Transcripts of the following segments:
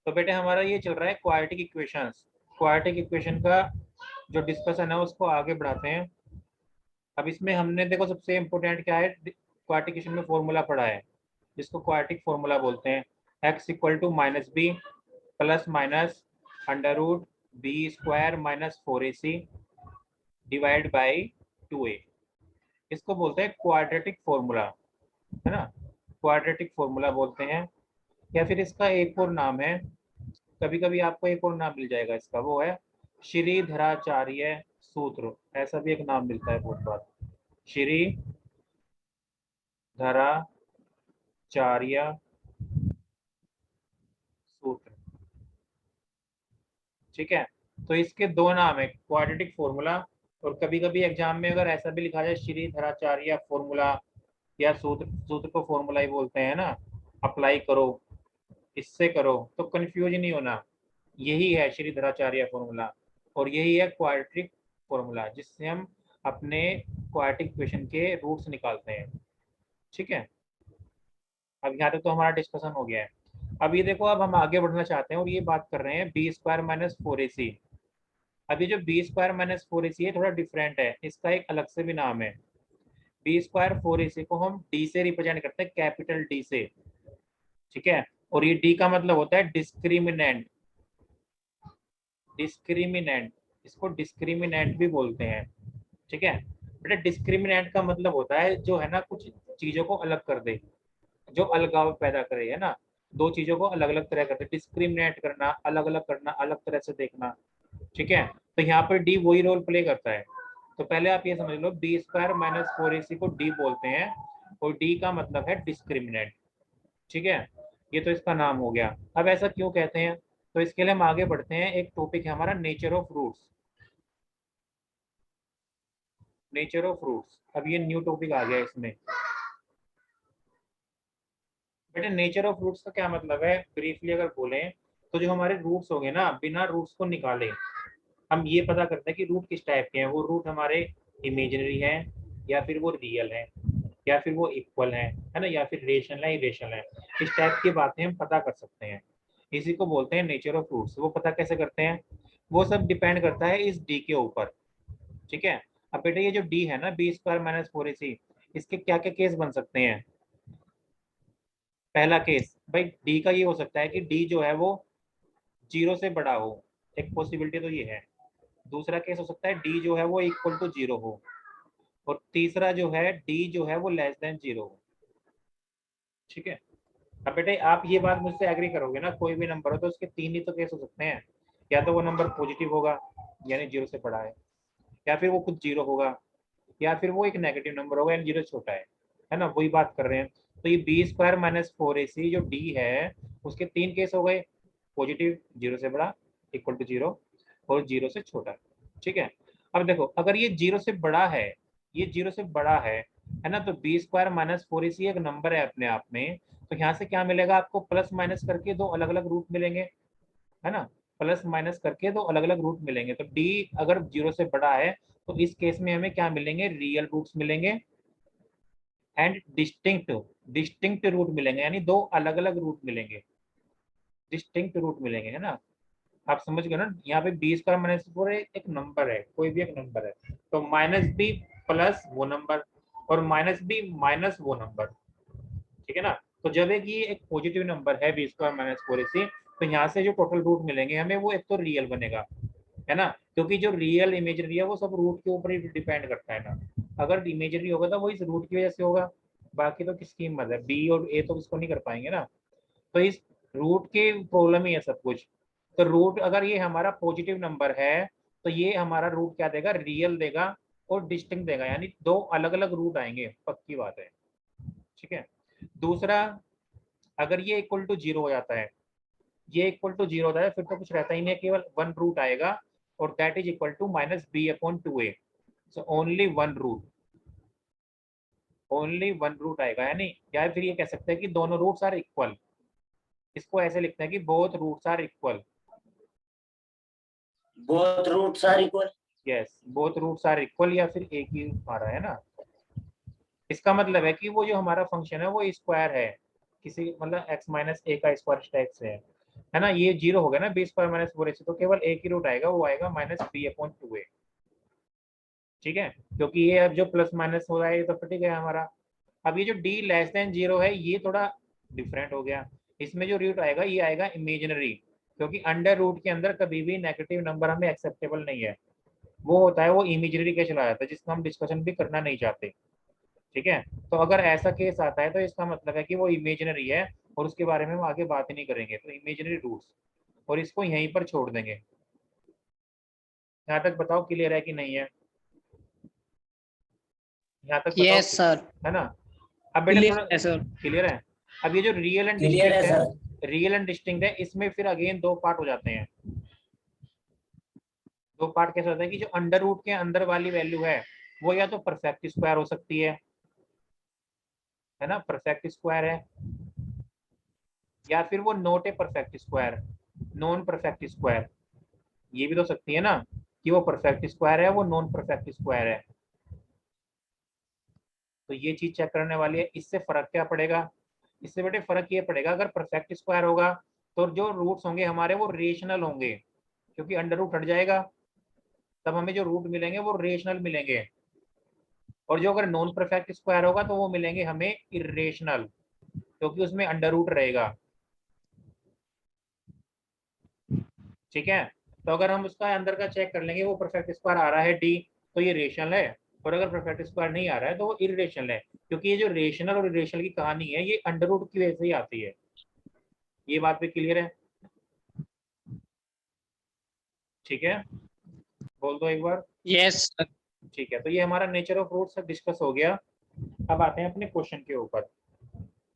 तो बेटे हमारा ये चल रहा है क्वाड्रेटिक इक्वेशंस। क्वाड्रेटिक इक्वेशन का जो डिस्कशन है उसको आगे बढ़ाते हैं। अब इसमें हमने देखो सबसे इम्पोर्टेंट क्या है, क्वाड्रेटिक इक्वेशन में फॉर्मूला पढ़ा है जिसको क्वाड्रेटिक फॉर्मूला बोलते हैं। x equal to minus B plus minus under root B square minus 4ac divide by 2a। इसको बोलते हैं क्वाड्रेटिक फॉर्मूला, है ना। क्वाड्रेटिक फॉर्मूला बोलते हैं, या फिर इसका एक और नाम है, कभी कभी आपको एक और नाम मिल जाएगा इसका, वो है श्रीधराचार्य सूत्र। ऐसा भी एक नाम मिलता है बहुत बार, श्रीधराचार्य सूत्र। ठीक है, तो इसके दो नाम है, क्वाड्रेटिक फॉर्मूला, और कभी कभी एग्जाम में अगर ऐसा भी लिखा जाए श्रीधराचार्य फॉर्मूला या सूत्र, सूत्र को फॉर्मूला ही बोलते हैं ना, अप्लाई करो, इससे करो, तो कंफ्यूज नहीं होना। यही है श्रीधराचार्य फॉर्मूला, और यही है क्वाड्रेटिक फॉर्मूला जिससे हम अपने क्वाड्रेटिक इक्वेशन के रूट्स निकालते हैं। ठीक है, अब यहाँ तक तो हमारा डिस्कशन हो गया है। अब ये देखो, अब हम आगे बढ़ना चाहते हैं और ये बात कर रहे हैं बी स्क्वायर माइनस 4ac। अब ये जो बी स्क्वायर माइनस 4ac है थोड़ा डिफरेंट है, इसका एक अलग से भी नाम है। बी स्क्वायर 4ac को हम डी से रिप्रेजेंट करते हैं, कैपिटल डी से। ठीक है, और ये डी का मतलब होता है डिस्क्रिमिनेंट। डिस्क्रिमिनेंट, इसको डिस्क्रिमिनेंट भी बोलते हैं। ठीक है बेटा, डिस्क्रिमिनेंट का मतलब होता है जो है ना कुछ चीजों को अलग कर दे, जो अलगाव पैदा करे, है ना। दो चीजों को अलग अलग तरह करते, डिस्क्रिमिनेट करना, अलग अलग करना, अलग तरह से देखना। ठीक है, तो यहाँ पर डी वही रोल प्ले करता है। तो पहले आप ये समझ लो, बी स्क्वायर माइनस 4ac को डी बोलते हैं, और डी का मतलब है डिस्क्रिमिनेंट। ठीक है, ये तो इसका नाम हो गया। अब ऐसा क्यों कहते हैं, तो इसके लिए हम आगे बढ़ते हैं। एक टॉपिक है हमारा nature of roots. Nature of roots, अब ये न्यू टॉपिक आ गया इसमें। बेटे नेचर ऑफ रूट्स का क्या मतलब है, ब्रीफली अगर बोलें तो जो हमारे रूट्स होंगे ना, बिना रूट्स को निकाले हम ये पता करते हैं कि रूट किस टाइप के हैं। वो रूट हमारे इमेजिनरी हैं, या फिर वो रियल हैं, या फिर वो इक्वल है ना, या फिर रेशनल है, इरेशनल है। इस टाइप की बातें हम पता कर सकते हैं, इसी को बोलते हैं नेचर ऑफ रूट्स। वो पता कैसे करते हैं, वो सब डिपेंड करता है इस डी के ऊपर। ठीक है, अब बेटे ये जो डी है ना, बी स्क्वायर माइनस 4ac, इसके क्या क्या केस बन सकते हैं। पहला केस भाई डी का ये हो सकता है कि डी जो है वो 0 से बड़ा हो, एक पॉसिबिलिटी तो ये है। दूसरा केस हो सकता है डी जो है वो इक्वल टू 0 हो, और तीसरा जो है डी जो है वो लेस देन 0 हो। ठीक है, अब बेटे आप ये बात मुझसे एग्री करोगे ना, कोई भी नंबर हो तो उसके तीन ही तो केस हो सकते हैं। या तो वो नंबर पॉजिटिव होगा, यानी 0 से बड़ा है, या फिर वो खुद 0 होगा, या फिर वो एक नेगेटिव नंबर होगा यानी 0 छोटा है ना। वही बात कर रहे हैं। तो ये बी स्क्वायर माइनस 4ac जो डी है, उसके तीन केस हो गए, पॉजिटिव, 0 से बड़ा, इक्वल टू 0, और 0 से छोटा। ठीक है, अब देखो अगर ये 0 से बड़ा है, ये 0 से बड़ा है ना, तो बी स्क्वायर माइनस 4ac एक नंबर है अपने आप में। तो यहाँ से क्या मिलेगा आपको, प्लस माइनस करके दो अलग अलग रूट मिलेंगे, है ना। प्लस माइनस करके दो अलग अलग रूट मिलेंगे, तो डी अगर 0 से बड़ा है तो इस केस में हमें क्या मिलेंगे, रियल रूट्स मिलेंगे, एंड डिस्टिंक्ट, डिस्टिंक्ट रूट मिलेंगे, यानी दो अलग अलग रूट मिलेंगे, डिस्टिंक्ट रूट मिलेंगे, है ना। आप समझ गए ना, यहाँ पे बी स्क्वायर माइनस 4 एक नंबर है, कोई भी एक नंबर है, तो माइनस बी प्लस वो नंबर, और माइनस बी माइनस वो नंबर। ठीक है ना, तो जब एक ये एक पॉजिटिव नंबर है बी स्क्वायर माइनस 4ac, तो यहाँ से जो टोटल रूट मिलेंगे हमें, वो एक तो रियल बनेगा, है ना, क्योंकि जो रियल इमेजरी है वो सब रूट के ऊपर ही डिपेंड करता है ना। अगर इमेजरी होगा तो वो इस रूट की वजह से होगा, बाकी तो किसकी हिम्मत है, बी और ए तो इसको नहीं कर पाएंगे ना। तो इस रूट के प्रॉब्लम ही है सब कुछ। तो रूट अगर ये हमारा पॉजिटिव नंबर है तो ये हमारा रूट क्या देगा, रियल देगा, और डिस्टिंक्ट देगा, यानी दो अलग अलग रूट आएंगे, पक्की बात है। ठीक है, दूसरा, अगर ये इक्वल टू 0 हो जाता है, ये इक्वल टू 0 होता है, फिर तो कुछ रहता ही नहीं, केवल वन रूट आएगा, और that is equal to minus B upon 2a। So only one root, only one root आएगा, यानी या फिर ये कह सकते हैं कि दोनों रूट्स आर इक्वल। इसको ऐसे लिखते हैं कि both roots are equal. Both roots are equal, yes, both roots are equal, या फिर एक ही आ रहा है ना। इसका मतलब है कि वो जो हमारा फंक्शन है वो स्क्वायर है, किसी मतलब x माइनस ए का स्क्वायर टाइप से है। है ना, ये 0 हो गया ना, बी स्क्वायर माइनस 4ac, तो केवल एक ही रूट आएगा, वो आएगा -b/2a। ठीक है, क्योंकि ये अब जो प्लस माइनस हो रहा है ये तो कट गया हमारा। अब ये जो d लेस देन 0 है ये थोड़ा डिफरेंट हो गया, इसमें जो रूट आएगा ये आएगा इमेजिनरी, क्योंकि अंडर रूट के अंदर कभी भी नेगेटिव नंबर हमें एक्सेप्टेबल नहीं है, वो होता है वो इमेजिनरी केस चला जाता है, जिसका हम डिस्कशन भी करना नहीं चाहते। ठीक है, तो अगर ऐसा केस आता है तो इसका मतलब है कि वो इमेजिनरी है, और उसके बारे में हम आगे बात ही नहीं करेंगे, तो इमेजिनरी रूट्स, और इसको यहीं पर छोड़ देंगे। यहाँ तक बताओ क्लियर है कि नहीं है? यहाँ तक बताओ, यस सर। है ना? अब बेटा क्लियर थोड़ा है सर। क्लियर है। अब ये जो रियल एंड क्लियर है डिस्टिंक्ट सर। है, रियल एंड डिस्टिंक्ट है, इसमें फिर अगेन दो पार्ट हो जाते हैं। दो पार्ट कैसे होता है कि जो अंडर रूट के अंदर वाली वैल्यू है वो या तो परफेक्ट स्क्वायर हो सकती है ना, परफेक्ट स्क्वायर है, या फिर वो not a perfect square, non perfect square, ये भी तो सकती है ना कि वो परफेक्ट स्क्वायर है, वो नॉन परफेक्ट स्क्वायर है। तो ये चीज चेक करने वाली है। इससे फर्क क्या पड़ेगा? इससे बेटे फर्क ये पड़ेगा, अगर परफेक्ट स्क्वायर होगा तो जो रूट्स होंगे हमारे वो रेशनल होंगे, क्योंकि अंडर रूट हट जाएगा, तब हमें जो रूट मिलेंगे वो रेशनल मिलेंगे। और जो अगर नॉन परफेक्ट स्क्वायर होगा तो वो मिलेंगे हमें इरेशनल, क्योंकि उसमें अंडर रूट रहेगा। ठीक है, तो अगर हम उसका अंदर का चेक कर लेंगे, वो परफेक्ट स्क्वायर आ रहा है डी, तो ये रेशनल है, और अगर परफेक्ट स्क्वायर नहीं आ रहा है तो वो इरेशनल है, क्योंकि ये जो रेशनल और इरेशनल की कहानी है ये अंडर रूट की वजह से ही आती है। ये बात भी क्लियर है? ठीक है, बोल दो एक बार। Yes sir. ठीक है, तो ये हमारा नेचर ऑफ रूट्स डिस्कस हो गया। अब आते हैं अपने क्वेश्चन के ऊपर।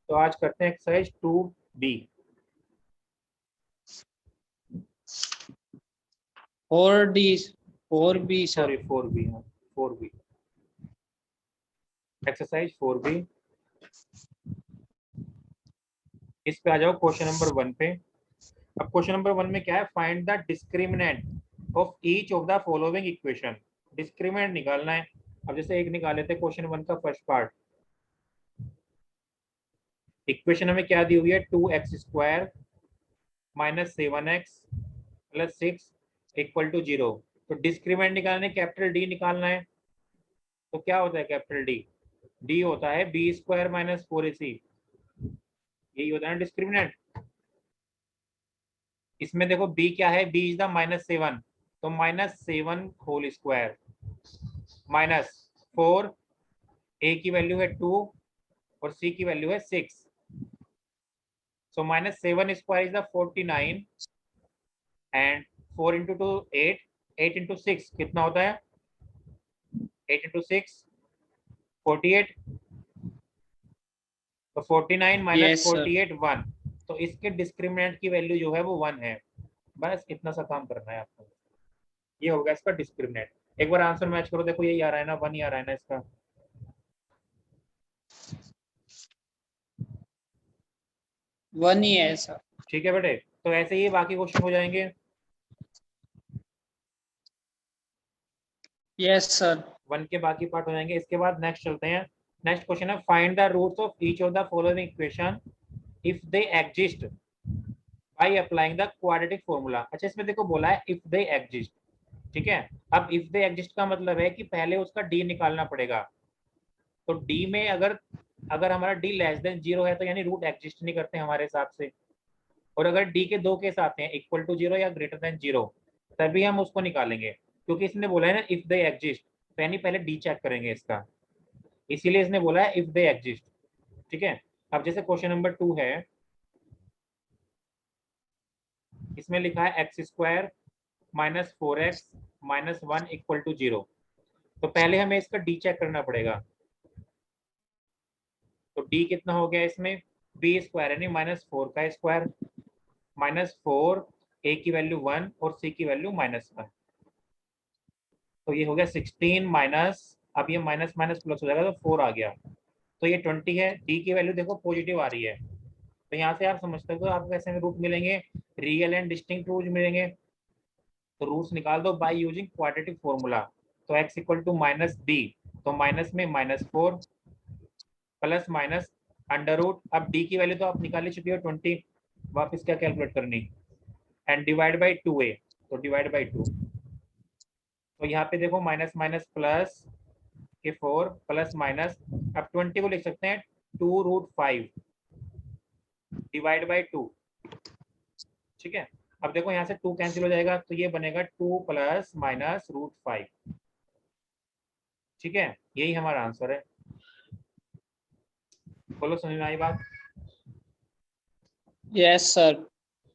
तो आज करते हैं exercise 2B। 4D 4B sir. Sorry 4B, हाँ 4B, एक्सरसाइज 4B। इस पे आ जाओ क्वेश्चन नंबर 1 पे। अब क्वेश्चन नंबर 1 में क्या है, find the discriminant of each of the following equation. Discriminant निकालना है। अब जैसे एक निकाल लेते हैं क्वेश्चन 1 का फर्स्ट पार्ट। इक्वेशन हमें क्या दी हुई है, 2x² minus 7x plus 6 equal to 0। तो डिस्क्रिमिनेंट निकालने, कैपिटल डी निकालना है। तो क्या होता है कैपिटल डी? डी होता है b² माइनस 4ac, यही होता है डिस्क्रिमिनेंट। इसमें देखो b क्या है, b इज द -7, तो -7 होल स्क्वायर माइनस 4, a की वैल्यू है 2 और c की वैल्यू है 6, सो -7 square is the 49 and 4 into 2 8, 8 into 6 कितना होता है, 8 इंटू 6 48, तो 49 माइनस यस सर। 48 1, तो इसके डिस्क्रिमिनेंट की वैल्यू जो है वो 1 है। बस इतना सा काम करना है आपको, ये होगा इसका डिस्क्रिमिनेंट। एक बार आंसर मैच करो, देखो यही आ रहा है ना, 1 ही आ रहा है ना इसका। वन ही है सर। ठीक है बेटे, तो ऐसे ही बाकी क्वेश्चन हो जाएंगे। Yes sir. 1 के बाकी पार्ट हो जाएंगे। इसके बाद नेक्स्ट चलते हैं। नेक्स्ट क्वेश्चन है, find the roots of each of the following equation if they exist by applying the quadratic formula. अच्छा, इसमें देखो बोला है इफ दे एग्जिस्ट। ठीक है, अब इफ दे एग्जिस्ट का मतलब है कि पहले उसका डी निकालना पड़ेगा। तो डी में अगर अगर हमारा डी लेस देन 0 है तो यानी रूट एग्जिस्ट नहीं करते हमारे हिसाब से। और अगर डी के दो केस आते हैं, इक्वल टू 0 या ग्रेटर देन 0, तभी हम उसको निकालेंगे, क्योंकि इसने बोला है ना इफ दे एग्जिस्ट, तो यानी पहले डी चेक करेंगे इसका, इसीलिए इसने बोला है इफ दे एग्जिस्ट। ठीक है, अब जैसे क्वेश्चन नंबर 2 है, इसमें लिखा है x² minus 4x minus 1 equal to 0। तो पहले हमें इसका डी चेक करना पड़ेगा। तो डी कितना हो गया इसमें, b² यानी -4 का स्क्वायर -4, a की वैल्यू 1 और c की वैल्यू -1, तो ये हो गया 16 माइनस, अब ये माइनस माइनस प्लस हो जाएगा तो 4 आ गया, तो ये 20 है। डी की वैल्यू देखो पॉजिटिव आ रही है, तो यहाँ से आप समझते हो आपको कैसे में रूट मिलेंगे, रियल एंड डिस्टिंक्ट रूट मिलेंगे। तो रूट्स निकाल दो बाय यूजिंग क्वाड्रेटिक फॉर्मूला। तो x इक्वल टू -b, तो माइनस में -4 प्लस माइनस अंडर रूट, अब d की वैल्यू तो आप निकाल ही चुके हो 20, वापस क्या कैलकुलेट करनी, एंड डिवाइड बाई 2a, तो डिवाइड बाई 2। तो यहाँ पे देखो माइनस माइनस प्लस के 4 प्लस माइनस, अब 20 को लिख सकते हैं 2√5 डिवाइड बाई 2। ठीक है, अब देखो यहाँ से 2 कैंसिल हो जाएगा, तो ये बनेगा 2 प्लस माइनस √5। ठीक है, यही हमारा आंसर है। बोलो, समझ में आई बात? Yes sir.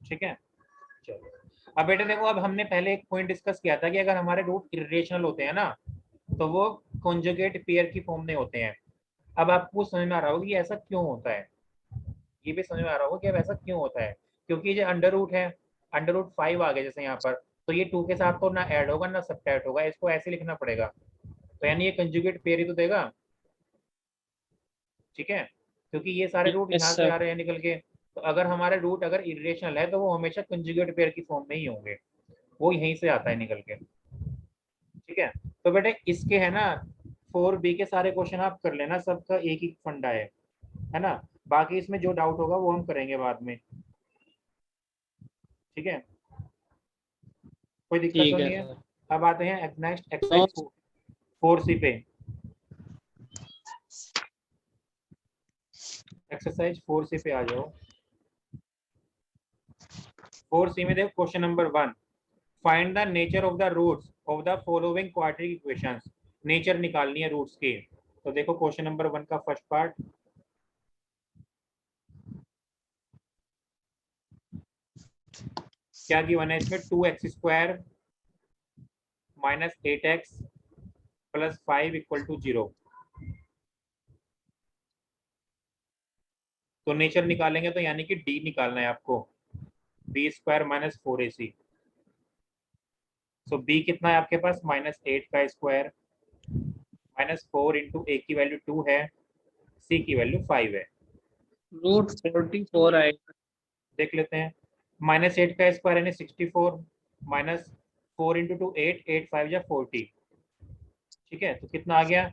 ठीक है, चलो। अब बेटे देखो, अब हमने पहले एक पॉइंट डिस्कस किया था कि अगर हमारे रूट इरेशनल होते हैं ना, तो वो कॉन्जुगेट पेयर की फॉर्म में होते हैं। अब आपको समझ में आ रहा होगा कि ऐसा क्यों होता है, ये भी समझ में आ रहा होगा कि अब ऐसा क्यों होता है, क्योंकि जो अंडर रूट है, अंडर रूट 5 आ गया जैसे यहाँ पर, तो ये 2 के साथ तो ना ऐड होगा ना सब्ट्रैक्ट होगा, इसको ऐसे लिखना पड़ेगा, तो यानी ये कंजुगेट पेयर ही तो देगा। ठीक है, क्योंकि ये सारे रूट यस यहाँ से सर। आ रहे हैं निकल के, तो अगर हमारे रूट अगर इरेशनल है तो वो हमेशा कंजुगेट पेयर की फॉर्म में ही होंगे, वो यहीं से आता है निकल के। ठीक है, तो बेटे इसके है ना 4b के सारे क्वेश्चन आप कर लेना, सबका एक ही फंडा है ना, बाकी इसमें जो डाउट होगा वो हम करेंगे बाद में। ठीक है, कोई दिक्कत तो ठीक है नहीं है। सर। अब आते हैं नेक्स्ट नो। एक्सरसाइज 4c पे। एक्सरसाइज 4c पे आ जाओ। 4c में देखो question number 1, find the nature of the roots of the following quadratic equations. नेचर निकालनी है रूट्स की। तो देखो क्वेश्चन नंबर 1 का फर्स्ट पार्ट, क्या गिवन है इसमें, 2x² minus 8x plus 5 equal to 0। तो नेचर निकालेंगे तो यानी कि डी निकालना है आपको, b² माइनस 4ac। सो b कितना है आपके पास, -8 का स्क्वायर माइनस 4 इंटू ए की वैल्यू 2 है, c की वैल्यू 5 है। √44 आएगा। देख लेते हैं, -8 का स्क्वायर यानी 64 माइनस 4 इंटू 2 8, 8 5 या 40। ठीक है, तो कितना आ गया,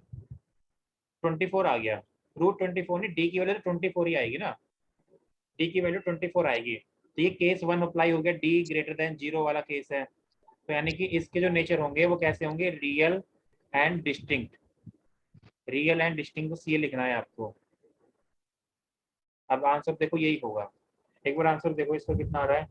24 आ गया। √24 नहीं, डी की वैल्यू तो 24 ही आएगी ना, डी की वैल्यू 24 आएगी। तो ये केस 1 अप्लाई हो गया, डी ग्रेटर देन 0 वाला केस है, तो यानी कि इसके जो नेचर होंगे वो कैसे होंगे, real and distinct. Real and distinct को सी लिखना है आपको। अब आंसर देखो यही होगा, एक बार आंसर देखो इसका कितना आ रहा है।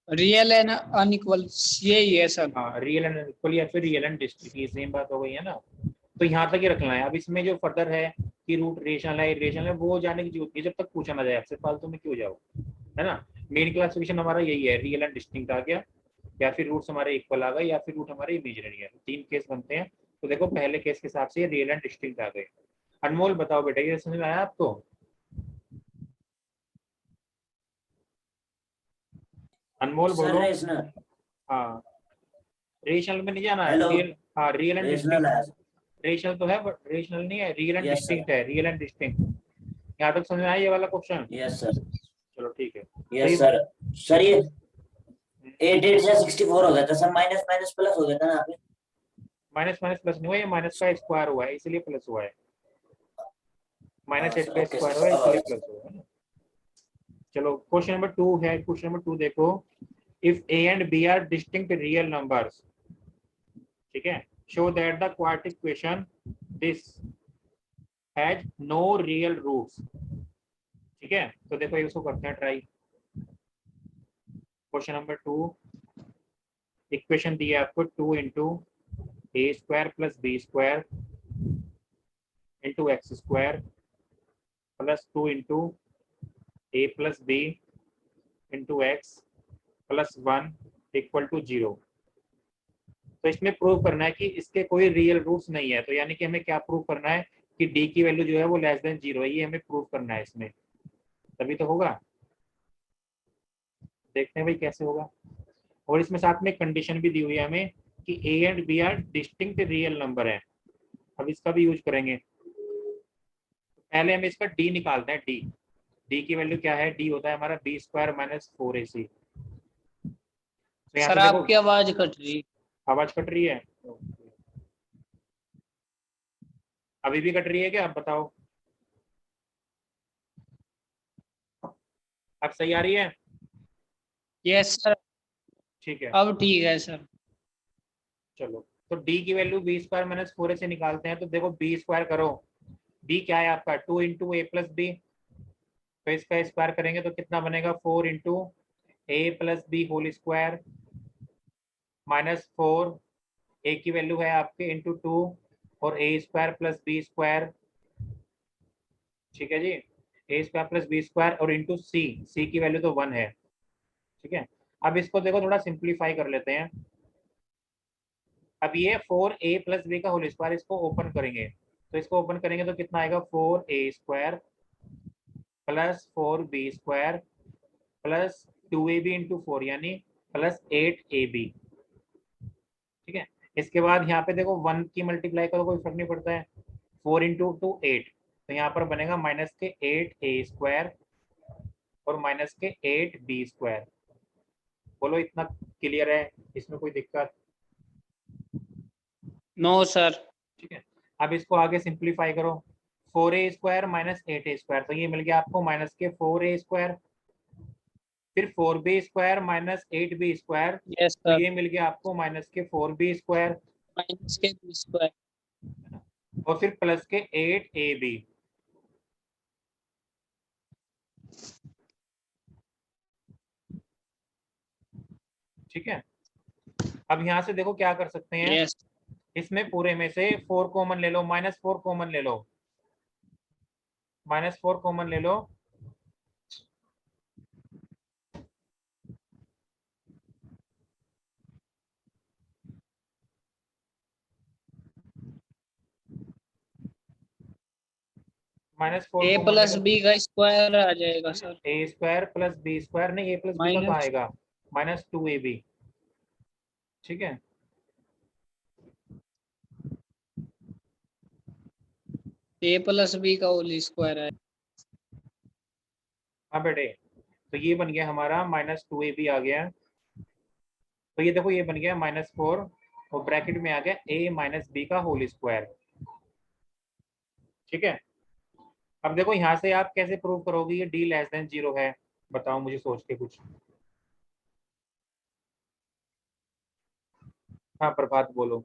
रियल एंड अनइक्वल, यही है सर। हाँ, रियल एंड इक्वल या फिर रियल एंड डिस्टिंक्ट, ये सेम बात हो गई है ना। तो यहाँ तक ही रखना है। अब इसमें जो फर्दर है कि रूट रेशनल है इरेशनल है, वो जाने की जरूरत नहीं, जब तक पूछा ना जाए आपसे, फालतू में क्यों जाओ, है ना। मेन क्लासिफिकेशन हमारा यही है, रियल एंड डिस्टिंक्ट आ गया, या फिर रूट्स हमारे इक्वल आ गए, या फिर रूट हमारे इमेजिनरी है, तो 3 केस बनते हैं। तो देखो पहले केस के हिसाब से रियल एंड डिस्टिंक्ट आ गए। अनमोल बताओ बेटा, ये समझ में आया आपको? अनमोल सर बोलो। रेशनल। हाँ, रेशनल में नहीं जाना है, हेलो। रियल, हाँ रियल एंड रेशनल डिस्टिंक्ट। है। रेशनल तो है बट रेशनल नहीं है, real and yes sir. Distinct है, रियल एंड डिस्टिंक्ट। यहाँ तक समझ में आया ये वाला क्वेश्चन? Yes sir. चलो ठीक है, तो यस ये सर। सर ये 8 से 64 हो गया था सर, माइनस माइनस प्लस हो गया था ना आपने। माइनस माइनस प्लस नहीं हुआ, ये माइनस का स्क्वायर हुआ है इसलिए प्लस हुआ है, हाँ -8 सर, का ओके स्क्वायर सर, हुआ है अब आ इसलिए गया प्लस सर। हुआ है ना। चलो क्वेश्चन नंबर 2 है, क्वेश्चन नंबर 2 देखो, if a and b are distinct real numbers, ठीक है, show that the quadratic equation this has no real roots. ठीक है, तो देखो इसको करते हैं ट्राई। क्वेश्चन नंबर 2, इक्वेशन दी है आपको 2 into a² plus b² into x² plus 2 into a plus b into x plus 1 equal to 0। तो इसमें प्रूव करना है कि इसके कोई रियल रूट्स नहीं है, तो यानी कि हमें क्या प्रूव करना है कि d की वैल्यू जो है वो लेस देन 0 है, ये हमें प्रूव करना है इसमें, तभी तो होगा। देखते हैं भाई कैसे होगा। और इसमें साथ में कंडीशन भी दी हुई है हमें कि a and b are distinct real number है। अब इसका भी यूज करेंगे, पहले हम इसका d निकालते हैं, d डी की वैल्यू क्या है, डी होता है हमारा बी स्क्वायर माइनस 4ac। तो यहाँ सर से देखो आपकी आवाज कट रही। आवाज कट रही है, अभी भी कट रही है क्या, आप बताओ। अब सही आ रही है, यस सर, ठीक है। अब ठीक है सर। चलो, तो डी की value B square minus 4ac निकालते हैं। तो देखो बी स्क्वायर करो, बी क्या है आपका 2 इंटू ए प्लस बी, तो इसका स्क्वायर करेंगे तो कितना बनेगा 4 into A plus B whole square minus 4, A की वैल्यू है आपके इंटू 2 और A square plus B square, ठीक है जी, A square plus B square और इंटू सी, सी की वैल्यू तो 1 है, ठीक है। अब इसको देखो थोड़ा सिंप्लीफाई कर लेते हैं। अब ये 4a प्लस बी का होल स्क्वायर, इसको ओपन करेंगे, तो इसको ओपन करेंगे तो कितना आएगा 4a square plus 4b square plus 2ab into 4 यानी प्लस 8ab, ठीक है। इसके बाद यहाँ पे देखो 1 की मल्टीप्लाई करो कोई फर्क नहीं पड़ता है, 4 इंटू 2 8, तो यहाँ पर बनेगा माइनस के 8a स्क्वायर और माइनस के 8b स्क्वायर। बोलो इतना क्लियर है, इसमें कोई दिक्कत? No sir. ठीक है। अब इसको आगे सिंप्लीफाई करो, 4a square minus 8a square, तो ये मिल गया आपको माइनस के 4a स्क्वायर, फिर 4b square minus 8b square, yes तो सर, ये मिल गया आपको माइनस के 4b स्क्वायर माइनस के बी स्क्वायर। और फिर प्लस के 8ab, ठीक है। अब यहाँ से देखो क्या कर सकते हैं, यस, इसमें पूरे में से 4 कॉमन ले लो, माइनस 4 कॉमन ले लो, माइनस 4 कॉमन ले लो, माइनस 4 ए कॉमन ले प्लस लो, बी का स्क्वायर आ जाएगा सर। ए स्क्वायर प्लस बी स्क्वायर नहीं, ए प्लस बी का कहाँ माइनस आएगा, माइनस 2ab, ठीक है। ए प्लस बी का होल स्क्वायर है। हाँ बेटे, तो ये बन गया हमारा माइनस 2ab आ गया, तो ये देखो ये बन गया -4 और ब्रैकेट में आ गया a माइनस बी का होल स्क्वायर, ठीक है। अब देखो यहाँ से आप कैसे प्रूव करोगे ये d लेस देन 0 है, बताओ मुझे सोच के कुछ। हाँ प्रभात बोलो।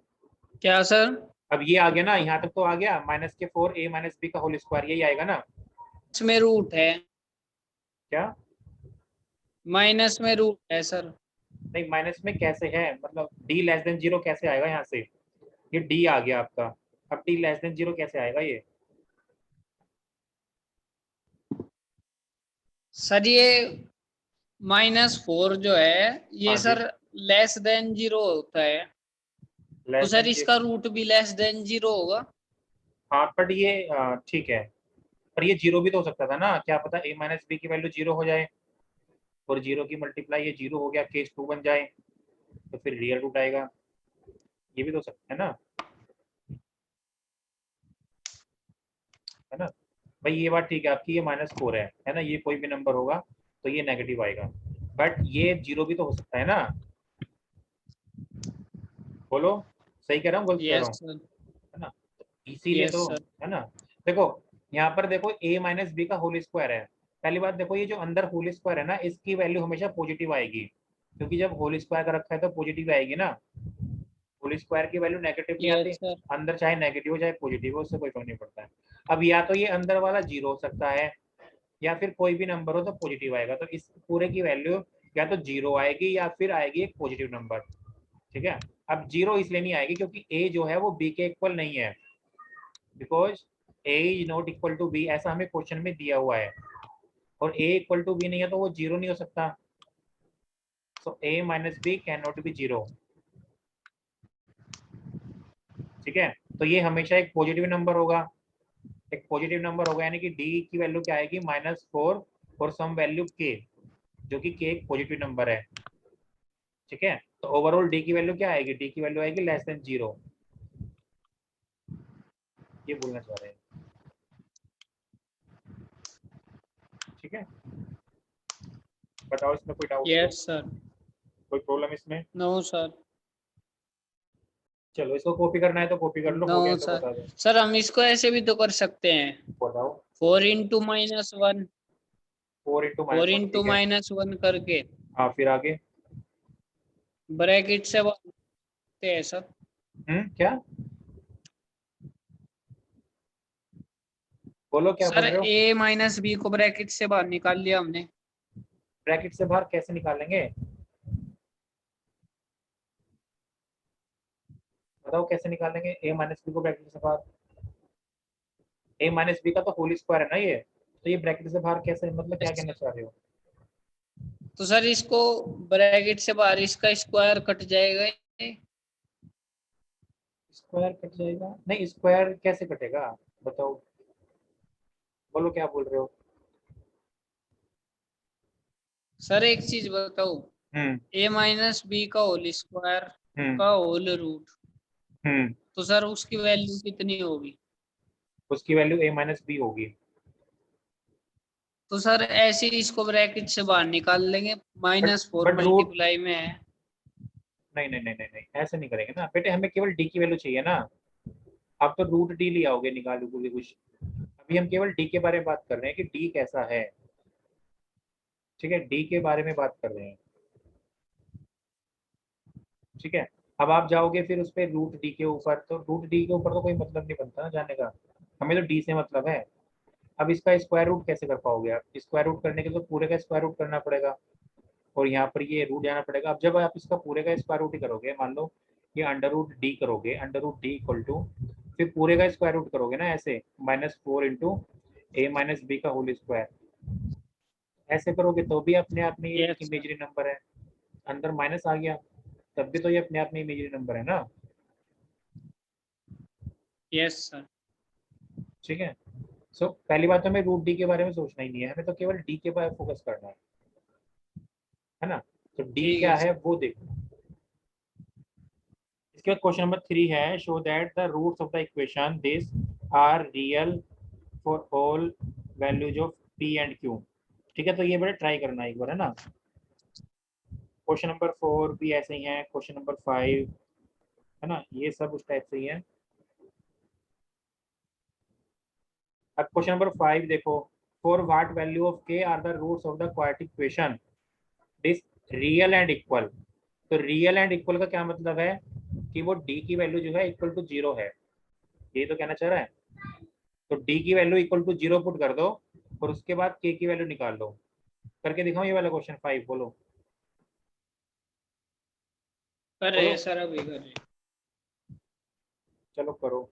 क्या सर? अब ये आ गया ना, यहाँ तक तो आ गया, माइनस के 4a माइनस बी का होल स्क्वायर, यही आएगा ना। इसमें रूट है, क्या माइनस में रूट है सर। नहीं, माइनस में कैसे है, मतलब d लेस देन 0 कैसे आएगा यहाँ से, ये d आ गया आपका, अब d लेस देन 0 कैसे आएगा ये। सर ये -4 जो है ये हाँ जी, सर लेस देन 0 होता है, तो लेस सर देन 0, इसका रूट भी लेस देन 0 होगा। हाँ बट ये ठीक है, पर ये 0 भी तो हो सकता था ना, क्या पता a माइनस बी की वैल्यू 0 हो जाए और 0 की मल्टीप्लाई ये 0 हो गया, केस 2 बन जाए, तो फिर रियल रूट आएगा, ये भी तो सकता है ना, है ना। भाई ये बात ठीक है आपकी, ये -4 है ना, ये कोई भी नंबर होगा तो ये नेगेटिव आएगा, बट ये 0 भी तो हो सकता है ना, बोलो सही कह रहा हूँ गलत कह रहा यस हूँ, सर, है ना। इसीलिए यस तो, सर। है ना। देखो यहाँ पर देखो a माइनस बी का होल स्क्वायर है, पहली बात देखो ये जो अंदर होल स्क्वायर है ना, इसकी वैल्यू हमेशा पॉजिटिव आएगी, क्योंकि जब होल स्क्वायर का रखा है तो पॉजिटिव आएगी ना, होल स्क्वायर की वैल्यू नेगेटिव नहीं आती, यस सर, अंदर चाहे नेगेटिव हो चाहे पॉजिटिव हो, उससे कोई फर्क नहीं पड़ता है। अब या तो ये अंदर वाला 0 हो सकता है या फिर कोई भी नंबर हो तो पॉजिटिव आएगा, तो इस पूरे की वैल्यू या तो 0 आएगी या फिर आएगी एक पॉजिटिव नंबर, ठीक है। अब 0 इसलिए नहीं आएगी क्योंकि a जो है वो b के इक्वल नहीं है, because a is not equal to b, ऐसा हमें क्वेश्चन में दिया हुआ है, और a इक्वल टू b नहीं है तो वो 0 नहीं हो सकता, so a minus B can not be 0, ठीक है। तो ये हमेशा एक पॉजिटिव नंबर होगा, एक पॉजिटिव नंबर होगा, यानी कि d की वैल्यू क्या आएगी -4 और सम वैल्यू k, जो कि k एक पॉजिटिव नंबर है, ठीक है। तो ओवरऑल d की वैल्यू क्या आएगी, d की वैल्यू आएगी लेस देन 0, ये बोलना चाह रहे हैं, ठीक है। ठीक है, बताओ इसमें कोई डाउट? Yes sir. कोई प्रॉब्लम इसमें? No sir. चलो इसको कॉपी करना है तो कॉपी कर लो, हो गया नो तो सर। बता दो। सर हम इसको ऐसे भी तो कर सकते हैं, बताओ। 4 × -1, 4 × फोर -1, इंटू ठीक है। माइनस वन करके हाँ फिर आगे। ब्रैकेट से बांटते हैं सर। क्या बोलो, क्या सर बोल रहे हो? a - b को ब्रैकेट से बाहर निकाल लिया हमने। ब्रैकेट से बाहर कैसे निकालेंगे, बताओ कैसे निकालेंगे a - b को ब्रैकेट से बाहर? a - b का तो होल स्क्वायर है ना ये, तो ये ब्रैकेट से बाहर कैसे, मतलब क्या कहना चाह रहे हो? तो सर इसको ब्रैकेट से बाहर इसका स्क्वायर कट जाएगा। स्क्वायर कट जाएगा? नहीं, स्क्वायर कैसे कटेगा, बताओ, बोलो क्या बोल रहे हो? सर एक चीज बताओ, हम्म a - b का होल स्क्वायर हम्म का होल रूट, हम्म तो सर उसकी वैल्यू कितनी होगी? उसकी वैल्यू a - b होगी। तो सर ऐसे ही इसको ब्रैकेट से बाहर निकाल लेंगे, -4 बट रूट, मल्टीप्लाई में है। नहीं नहीं नहीं नहीं नहीं, ऐसे नहीं करेंगे ना बेटे, हमें केवल डी की वैल्यू चाहिए ना। आप तो रूट डी ले आओगे निकाल के कुछ, अभी हम केवल डी के बारे में बात कर रहे हैं कि डी कैसा है, ठीक है, डी के बारे में बात कर रहे हैं, ठीक है। अब आप जाओगे फिर उस पर रूट डी के ऊपर, तो रूट डी के ऊपर तो कोई मतलब नहीं बनता ना जाने का, हमें तो डी से मतलब है। अब इसका स्क्वायर रूट कैसे कर पाओगे आप, स्क्वायर रूट करने के लिए तो पूरे का स्क्वायर रूट करना पड़ेगा, और यहाँ पर ये रूट जाना पड़ेगा। अब जब आप इसका पूरे का स्क्वायर रूट ही करोगे, मान लो ये अंडर रूट डी करोगे, under root D equal to, फिर पूरे का स्क्वायर रूट करोगे ना ऐसे, -4 × a - b का होल स्क्वायर, ऐसे करोगे तो भी अपने आप में ये एक यस सर। इमेजरी नंबर है, अंदर माइनस आ गया तब भी तो ये अपने आप में इमेजरी नंबर है ना, यस सर। ठीक है। सो पहली बात तो हमें रूट डी के बारे में सोचना ही नहीं है, हमें तो केवल डी के बारे में फोकस करना है ना। तो डी ठीक क्या है है सर। वो देखो। इसके बाद क्वेश्चन नंबर 3 है, show that the roots of the equation this are real for all values of P and Q, ठीक है। तो ये बड़ा ट्राई करना एक बार, है ना। क्वेश्चन नंबर 4 भी ऐसे ही है, क्वेश्चन नंबर 5, है ना, ये सब उस टाइप से ही है। अब क्वेश्चन नंबर 5 देखो, for what value of K are the roots of the quadratic equation this real and equal. तो रियल एंड इक्वल का क्या मतलब है कि वो डी की वैल्यू जो है इक्वल टू 0 है, ये तो कहना चाह रहा है। तो डी की वैल्यू इक्वल टू 0 पुट कर दो और उसके बाद के की वैल्यू निकाल लो। करके दिखाओ ये वाला क्वेश्चन 5, बोलो कर रहे बोलो, हैं सर, अभी कर रहे हैं। चलो करो।